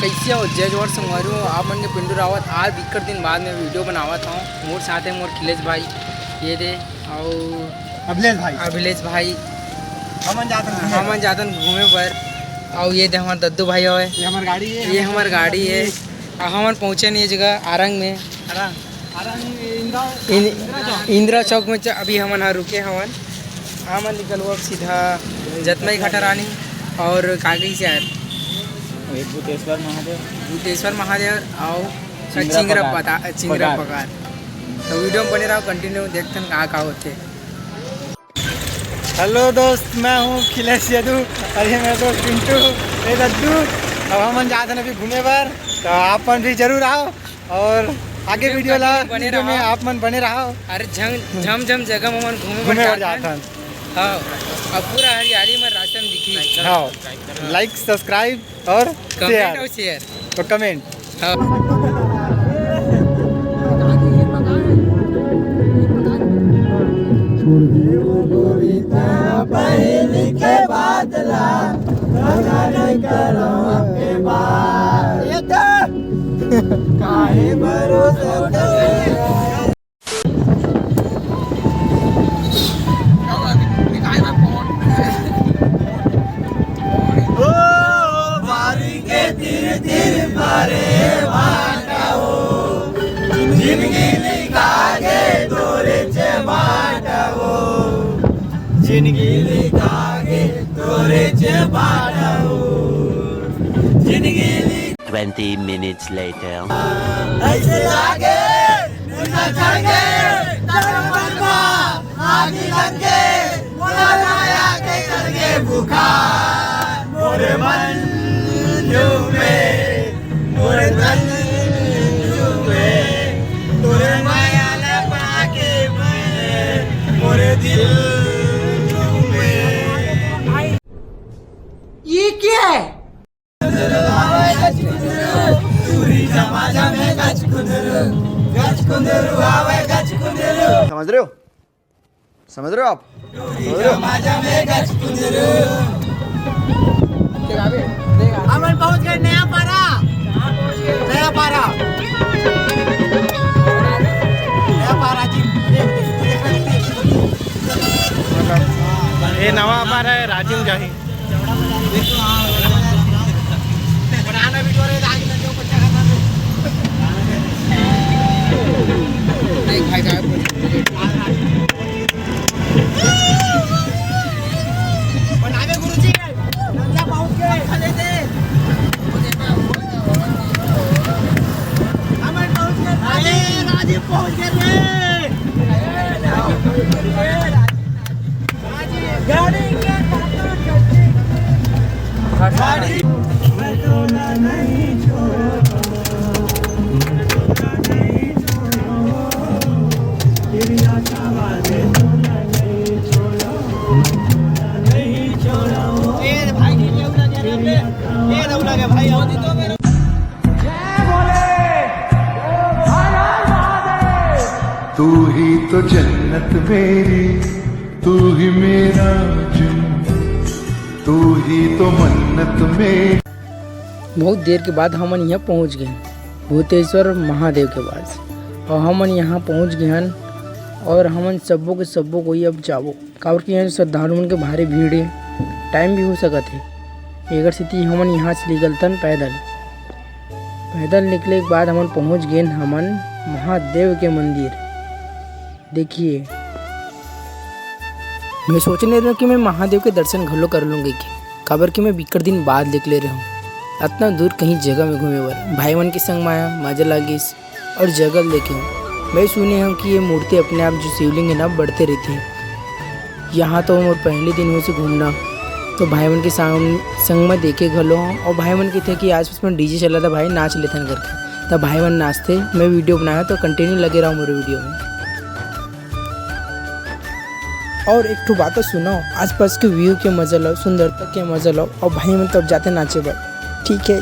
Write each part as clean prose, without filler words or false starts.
कैसे हो जय जोहर संगवारी आप मन के पिंडू रावत आज दिक्कत दिन बाद में वीडियो बनावत हूँ। मोर साथ है मोर खिलेश भाई ये दे और अभिलेश भाई हमन जातन घूमे पर और ये दे हमार दद्दू भाई है ये हमार गाड़ी है और हमन पहुँचे नहीं जगह आरंग में इंदिरा चौक में अभी हमन यहाँ रुके हमन निकल वो सीधा जतमई घाटा रानी और कागई से आए भूतेश्वर महादेव और चिंगरा पकार। तो वीडियो में बने रहो कंटिन्यू देखते हैं कहाँ कहाँ होते। हेलो दोस्त, मैं हूँ खिलेश यादव और ये मेरा दोस्त पिंटू ये दद्दू। अब हम जाते हैं अभी घूमे पर, तो आप मन भी जरूर आओ और आगे वीडियो में आप मन बने रहो। अरे झम जगह में मन घूमे पर जाता है। हाँ अब पूरा हरियाली में रास्ते में दिखी। हाँ लाइक सब्सक्राइब और शेयर और कमेंट। हाँ काहे भरोसे जिंदगी लिखागे तोरे चे बाटवो, जिंदगी लिखागे तोरे चे बाटवो, जिंदगी 20 minutes later. ऐसे लागे दुनिया चढ़ के तरवन का आगे लगे मोला लाया के करके बुखार मोरे मन झूमे मोरे तन झूमे तोरे माया ले पाके मैं मोरे दिल झूमे। ये क्या है? समझ रहे हो? समझ रहे हो आप? हमन पहुंच गए नया पारा। ये नवा पारा है राजीव जाही। तू ही तो जन्नत मेरी, तू ही मेरा तू ही तो मन्नत मेरी। बहुत देर के बाद हमन यहाँ पहुँच गए भूतेश्वर महादेव के पास और हमन यहाँ पहुँच गए हन और हमन सबो के सबो कोई अब जाबो काबर कि यहाँ श्रद्धालु मन के भारी भीड़ है, टाइम भी हो सकत है। एगर स्थिति हमन यहाँ से निकलतन पैदल निकले के बाद हमन पहुँच गए हमन महादेव के मंदिर। देखिए मैं सोचने रहा कि मैं महादेव के दर्शन घलो कर लूँगी काबर कि मैं बिकट दिन बाद निकले रहा हूँ इतना दूर कहीं जगह में घूमे बर भाई मन के संग माया मजा लागिस और जगह देखे हूँ। मैं सुने हूँ कि ये मूर्ति अपने आप जो शिवलिंग है ना बढ़ते रहती है। यहाँ तो मोर पहले दिन से घूमना तो भाई मन के संग में देखे घलो और भाई मन के थे कि आसपास में डीजे चला था भाई नाच लेथन करके तब भाई मन नाचते मैं वीडियो बनाया तो कंटिन्यू लगे रहा मेरे वीडियो में। और एक तो बात सुनाओ आसपास के व्यू के मजा लो सुंदरता के मजा लो और भाई मन तब जाते नाचे बर ठीक है।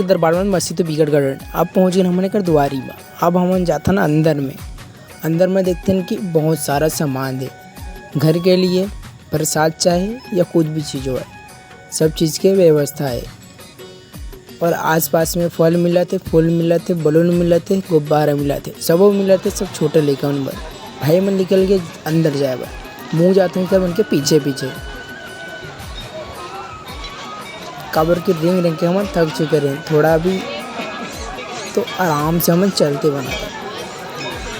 दरबार में मस्ती तो बिगड़ गए। अब पहुँच गए हमने कर द्वारी में। अब हम जाता ना अंदर में देखते हैं कि बहुत सारा सामान है घर के लिए, प्रसाद चाहे या कुछ भी चीज़ हो, सब चीज़ की व्यवस्था है। और आसपास में फल मिला थे, फूल मिला थे, बलून मिला थे, गुब्बारा मिला थे, सब मिला थे, सब छोटे लेकर उन भाई मन निकल के अंदर जाए मुँह जाते हैं उनके पीछे पीछे। काबर की रिंग के हम थक चुके रहे थोड़ा भी, तो आराम से हम चलते बना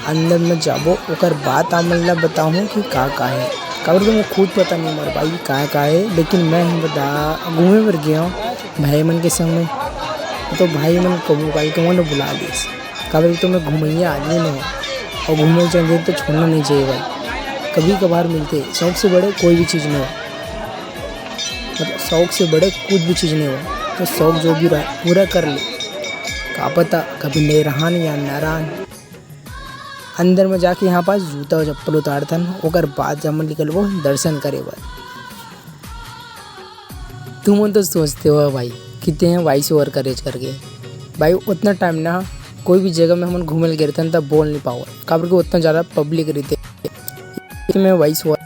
अंदर में जाबो ओकर बात आमला बताऊँ कि का है। काबर को मैं खुद पता नहीं मर भाई का है, लेकिन मैं बता घूमे पर गया हूँ भाई मन के संग में। तो भाई मन कबू भाई को मैंने बुला दी। काबर तो मैं घूमैया आदमी नहीं हूँ और घूमने चलते तो छोड़ना नहीं चाहिए भाई। कभी कभार मिलते, शौक से बड़े कोई भी चीज़ नहीं हो, मतलब शौक से बड़े कुछ भी चीज़ नहीं हो, तो शौक जो भी रहा पूरा कर ले। का पता कभी नहीं रहा या नारायण। अंदर में जाके यहाँ पास जूता और चप्पल उतारता ओकर बाद जब निकल वो दर्शन करे भाई। तुम तो सोचते हो भाई कितने हैं वॉइस ओवर करेज करके भाई। उतना टाइम ना कोई भी जगह में हम घूमे गए थे तब बोल नहीं पाओ, काबर के उतना ज़्यादा पब्लिक रहते मैं वॉइस ओवर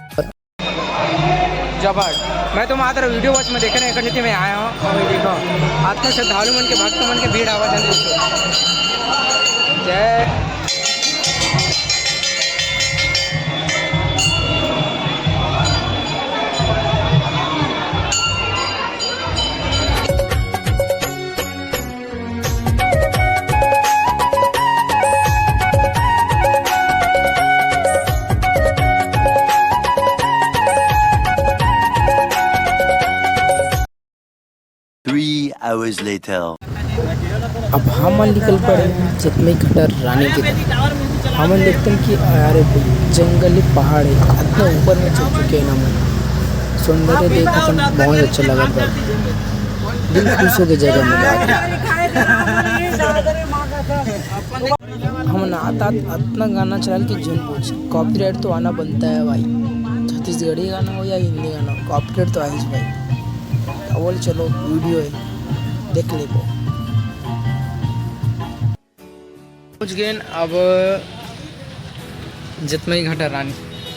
जबर। मैं तो मात्र वीडियो वॉच में देखने एक में आया हूँ और देखो आत्मा श्रद्धालु मन के भक्त मन के भीड़ आवाज जय। Hours later. अब हम निकल पड़े जितने घटर रानी की तरफ। हम देखते हैं कि अरे भाई जंगली पहाड़ है, इतना ऊपर में चढ़ चुके हैं ना। सौंदर्य देखा तो बहुत अच्छा लगा था, दिल खुश हो गई जगह में हम नाता इतना गाना चला कि जुन पूछ कॉपीराइट तो आना बनता है भाई। छत्तीसगढ़ी गाना हो या हिंदी गाना, कॉपीराइट तो आए भाई। बोल चलो वीडियो है देख ले। पहुँच गए अब जितमई घाटा रानी,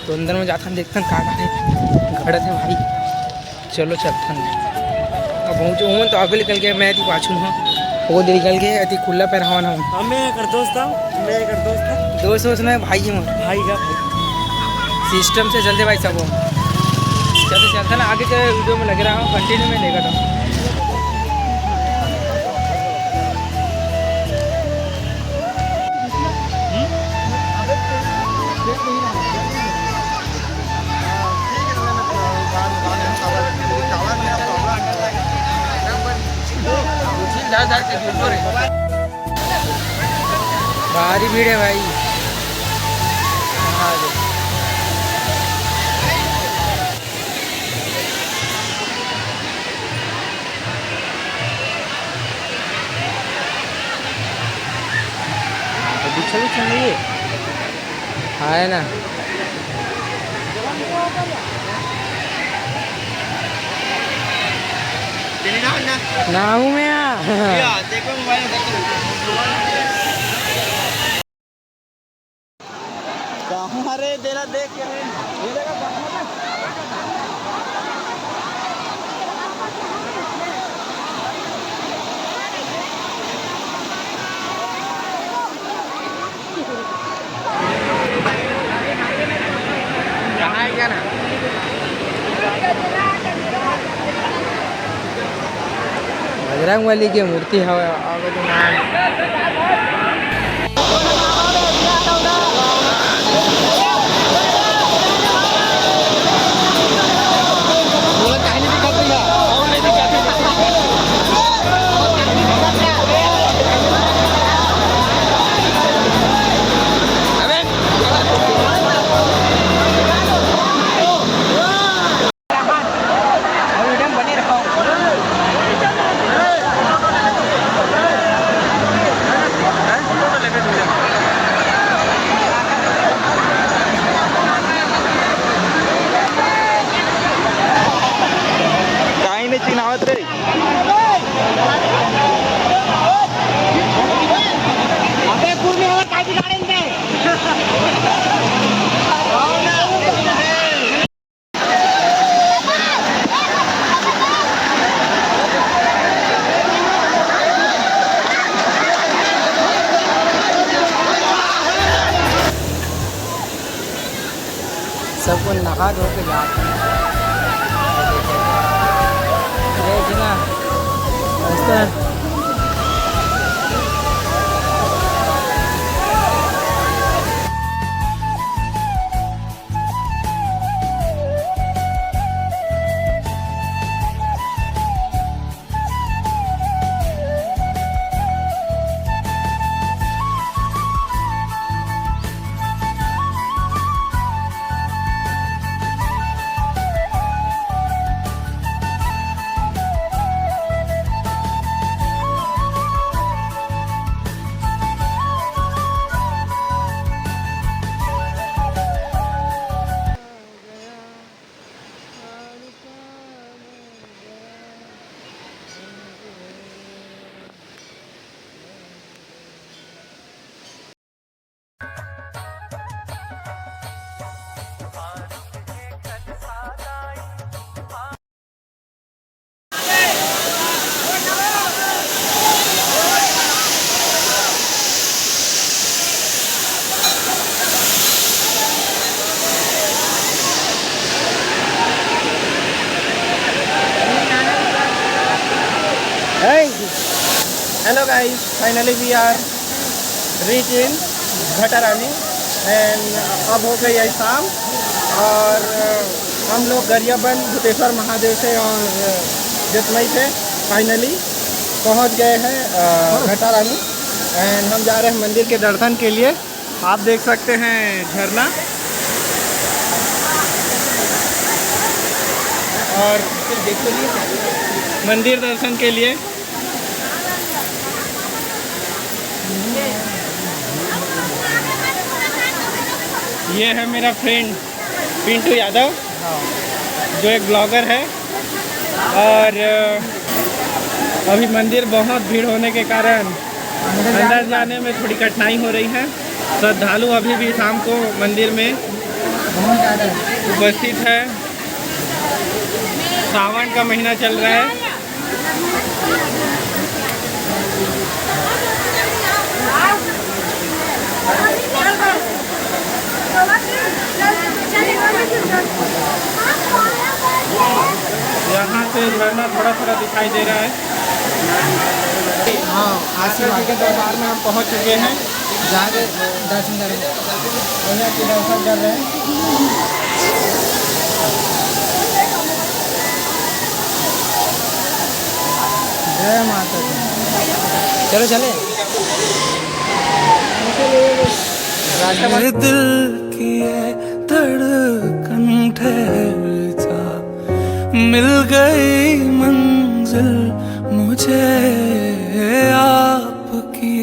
तो अंदर में जाता देखते हैं का है घड़त है भाई। चलो चलता अब पहुँचो हूँ तो आगे निकल गया, मैं थी पाछू हूँ वो निकल गए अति खुला पैर हवा हूँ। मैं कर दोस्त में भाई हूँ सिस्टम से चलते भाई सब चलता ना आगे के वीडियो में लग रहा हूँ कंटिन्यू में देखा था। भारी भीड़ है भाई। बिछल नहीं है ना ना हूँ मैं अरे तेरा देख कहाँ है क्या ना बजरंग बली की मूर्ति है। देखना रास्ता Hello guys, finally we are reach in Ghatarani and अब हो गई है शाम और हम लोग गरियाबंद भूतेश्वर महादेव से और जतमई से फाइनली पहुंच गए हैं घटारानी एंड हम जा रहे हैं मंदिर के दर्शन के लिए। आप देख सकते हैं झरना और मंदिर दर्शन के लिए ये है मेरा फ्रेंड पिंटू यादव जो एक ब्लॉगर है और अभी मंदिर बहुत भीड़ होने के कारण अंदर जाने में थोड़ी कठिनाई हो रही है। श्रद्धालु अभी भी शाम को मंदिर में उपस्थित है। सावन का महीना चल रहा है। यहाँ से झरना थोड़ा थोड़ा दिखाई दे रहा है। हाँ, आशीर्वाद के दरबार में हम पहुँच चुके हैं। जाके दर्शन करेंगे। भैया के दर्शन कर रहे हैं। जय माता दी। चलो चले। मेरे दिल की ये धड़कन ठहर जा, मिल गई मंजिल मुझे आपकी।